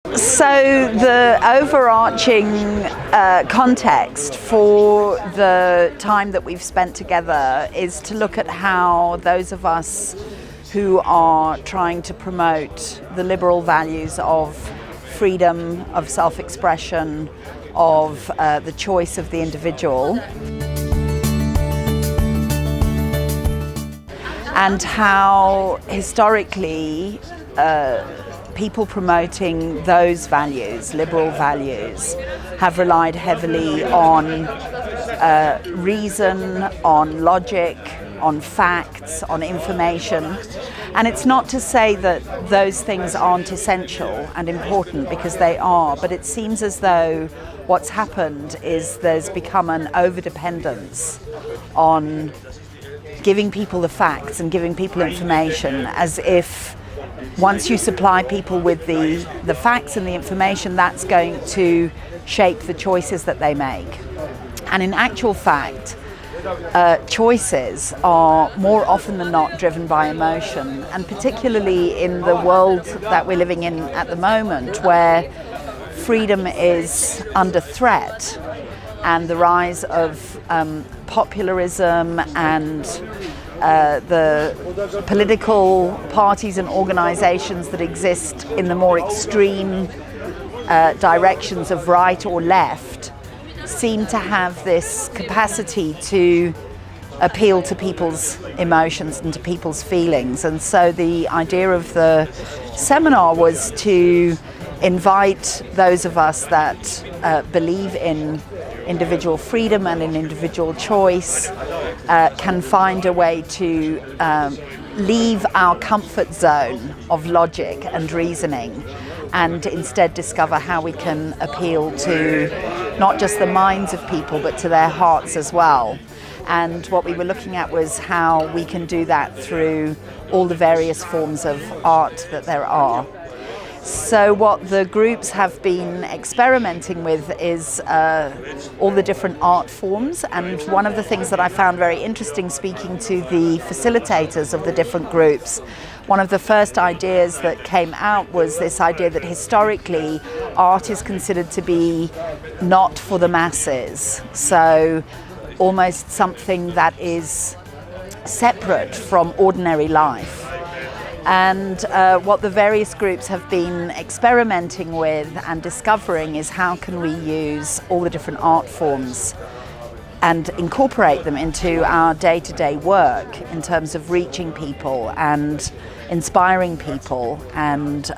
So the overarching context for the time that we've spent together is to look at how those of us who are trying to promote the liberal values of freedom, of self-expression, of the choice of the individual, and how historically people promoting those values, liberal values, have relied heavily on reason, on logic, on facts, on information. And it's not to say that those things aren't essential and important, because they are, but it seems as though what's happened is there's become an overdependence on giving people the facts and giving people information, as if once you supply people with the facts and the information, that's going to shape the choices that they make. And in actual fact, choices are more often than not driven by emotion, and particularly in the world that we're living in at the moment, where freedom is under threat, and the rise of popularism and the political parties and organizations that exist in the more extreme directions of right or left seem to have this capacity to appeal to people's emotions and to people's feelings. And so the idea of the seminar was to invite those of us that believe in individual freedom and in individual choice, can find a way to leave our comfort zone of logic and reasoning, and instead discover how we can appeal to not just the minds of people but to their hearts as well. And what we were looking at was how we can do that through all the various forms of art that there are. So what the groups have been experimenting with is all the different art forms, and one of the things that I found very interesting speaking to the facilitators of the different groups, one of the first ideas that came out was this idea that historically art is considered to be not for the masses, so almost something that is separate from ordinary life. And what the various groups have been experimenting with and discovering is how can we use all the different art forms and incorporate them into our day-to-day work in terms of reaching people and inspiring people and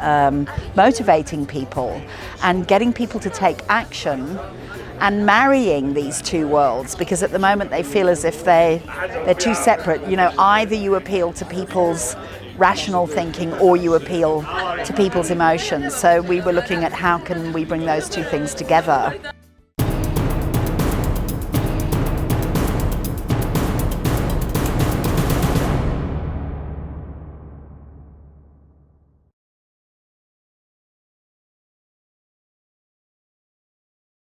motivating people and getting people to take action and marrying these two worlds, because at the moment they feel as if they're too separate. You know, either you appeal to people's rational thinking or you appeal to people's emotions. So we were looking at how can we bring those two things together.